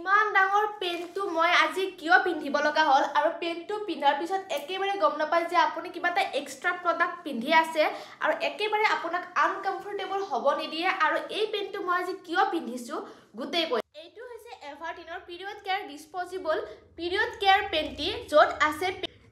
ইমান ডাঙৰ পেণ্টটো মই আজি কিয় পিন্ধিব লগা হ'ল আৰু পেণ্টটো পিন্ধাৰ পিছত একেবাৰে গম নাপায় যে আপুনি কিবা এটা এক্সট্ৰা প্ৰডাক্ট পিন্ধি আছে আৰু একেবাৰে আপোনাক আনকমফৰ্টেবল হ'ব নিদিয়ে আৰু এই পেণ্টটো মই আজি কিয় পিন্ধিছো গোটেই কৈ এইটো হৈছে এভাৰটিনৰ period care disposable period care panty য'ত আছে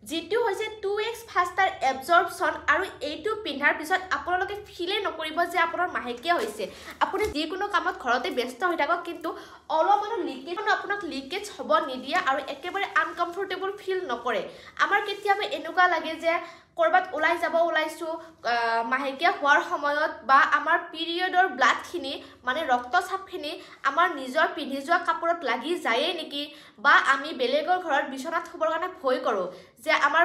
যেটো হৈছে 2x ফাস্টাৰ এবজৰ্পচন আৰু এইটো পিন্ধাৰ পিছত আপোনালোকে ফিলে নকৰিব যে আপোনাৰ মাহেকিয়া হৈছে আপুনি যিকোনো কামত ঘৰতে ব্যস্ত হৈ থাকক কিন্তু অলপমানো আপোনাক লিকেজ হ'ব নিদিয়ে আৰু একেবাৰে আনকমফৰ্টেবল ফিল নকৰে আমাৰ কেতিয়াবা এনেকুৱা লাগে যে কৰবাত ওলাই যাব ওলাইছো মাহেকিয়া হোৱাৰ সময়ত বা আমাৰ পিৰিয়ডৰ ব্লাডখিনি মানে ৰক্তচাপখিনি আমাৰ নিজৰ পিন্ধি যোৱা কাপোৰত লাগি যায় নেকি বা আমি বেলেগৰ ঘৰত বিছনাত শুবৰ কাৰণে ভয় কৰোঁ যে আমাৰ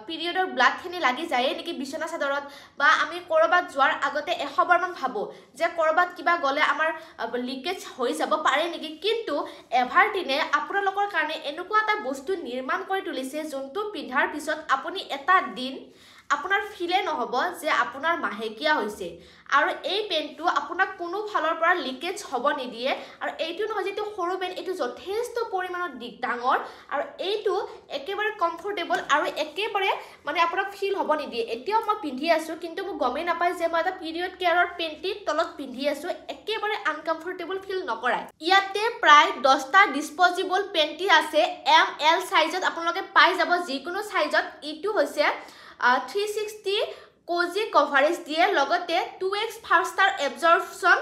পিৰিয়ডৰ ব্লাডখিনি লাগি যায় নেকি বিছনা চাদৰত বা আমি কৰবাত যোৱাৰ আগতে 100 বাৰমান ভাবো যে কৰবাত কিবা গলে আমাৰ লিকেজ হৈ যাব পাৰে নেকি কিন্তু এভাৰটিনে আপোনালোকৰ কাৰণে এনেকুৱা এটা বস্তু নিৰ্মাণ কৰি তুলিছে যোনটো পিন্ধাৰ পিছত আপুনি এটা দিন আপোনাৰ ফিলে নহব যে আপোনাৰ মাহেকিয়া হৈছে আৰু এই পেনটো আপোনাক কোনো ফালৰ পৰা লিকেজ হ'ব নিদিয়ে আৰু এইটো নহয় যে সৰু পেন এইটো যথেষ্ট পৰিমাণৰ ডাঙৰ আৰু এইটো একেবাৰে কমফৰ্টেবল আৰু একেবাৰে মানে আপোনাক ফিল হ'ব নিদিয়ে এতিয়াও মই পিন্ধি আছো কিন্তু মই গমেই নাপাই যে মই এটা পিৰিয়ড কেয়াৰৰ পেন্টি তলত পিন্ধি আছো একেবাৰে আনকমফৰ্টেবল ফিল নকৰাই ইয়াতে প্ৰায় 10টা ডিসপোজেবল পেন্টি আছে এম এল সাইজত আপোনালোকে পাই যাব যিকোনো সাইজত ইটো হৈছে 360 কোজি কভাৰেজ দিয়ে লগতে 2x ফাস্টাৰ এবজৰ্পচন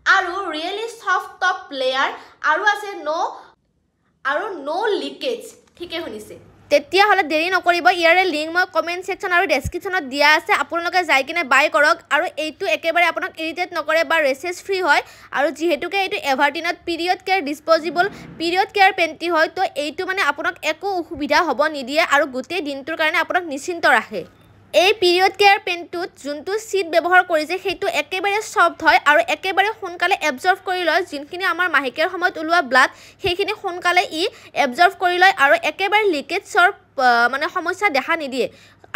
আৰু ৰিয়েলি সফট টপ লেয়াৰ আৰু আছে নো লিকেজ ঠিকে শুনিছে তেতিয়া হলে দেৰি নকৰিব ইয়াৰে লিংক মই কমেন্ট সেকশন আৰু ডেসক্ৰিপচনত দিয়া আছে আপোনালোকে যাই কিনে বাই কৰক আৰু এইটো একেবাৰে আপোনাক ইৰিটেট নকৰে বা ৰেচেছ ফ্ৰী হয় আৰু যেহেতুকে এইটো এভাৰটিনত period care disposable period care panty হয় তো এইটো মানে আপোনাক একো অসুবিধা হ'ব নিদিয়ে আৰু গোটেই দিনটোৰ কাৰণে আপোনাক নিশ্চিন্ত ৰাখে এই পিৰিয়ড কেয়াৰ পেন্টটোত যোনটো সিট ব্যৱহাৰ কৰিছে সেইটো একেবাৰে সফট হয় আৰু একেবাৰে সোনকালে এবজৰ্ব কৰি লয় যিনখিনি আমাৰ মাহেকিয়াৰ সময়ত ওলোৱা ব্লাড সেইখিনি সোনকালে এবজৰ্ব কৰি লয় আৰু একেবাৰে লিকেজৰ মানে সমস্যা দেখা নিদিয়ে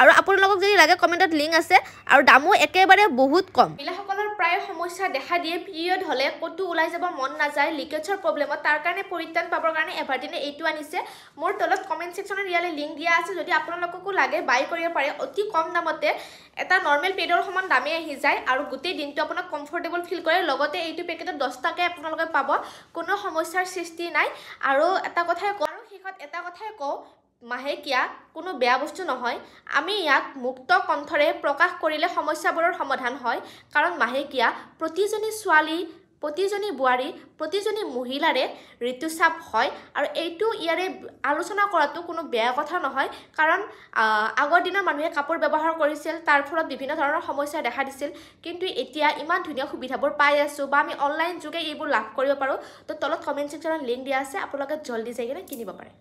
আৰু আপোনালোকক যদি লাগে কমেন্টত লিংক আছে আৰু দামো একেবাৰে বহুত কম মহিলাসকলৰ প্ৰায় সমস্যা দেখা দিয়ে পিৰিয়ড হলে কতো ওলাই যাব মন নাযায় লিকেজৰ প্ৰবলেমত তাৰ কাৰণে পৰিত্ৰাণ পাবৰ কাৰণে এভাৰটিনে এইটো আনিছে মোৰ তলত কমেন্ট সেকশনত ইয়ালে লিংক দিয়া আছে যদি আপোনালোককো লাগে বাই কৰিব পাৰে অতি কম দামতে এটা নৰ্মেল পেডৰ সমান দামে আহি যায় আৰু গোটেই দিনটো আপোনাক কমফৰ্টেবল ফিল কৰে লগতে এইটো পেকেটত 10 টাকাকৈ আপোনালোকে পাব কোনো সমস্যাৰ সৃষ্টি নাই আৰু এটা কথাই কওঁ আৰু শেষত এটা কথাই কওঁ মাহেকিয়া কোনো বেয়া বস্তু নহয় আমি ইয়াক মুক্ত কণ্ঠৰে প্ৰকাশ কৰিলে সমস্যাবোৰৰ সমাধান হয় কাৰণ মাহেকিয়া প্ৰতিজনী ছোৱালী প্ৰতিজনী বোৱাৰী প্ৰতিজনী মহিলাৰে ঋতুস্ৰাৱ হয় আৰু এইটো ইয়াৰে আলোচনা কৰাটো কোনো বেয়া কথা নহয় কাৰণ আগৰ দিনৰ মানুহে কাপোৰ ব্যৱহাৰ কৰিছিল তাৰ ফলত বিভিন্ন ধৰণৰ সমস্যা দেখা দিছিল কিন্তু এতিয়া ইমান ধুনীয়া সুবিধাবোৰ পাই আছো বা আমি অনলাইন যোগে এইবোৰ লাভ কৰিব পাৰো তো তলত কমেন্ট সেকশনত লিংক দিয়া আছে আপোনালোকে জলদি যাই কিনে কিনিব পাৰে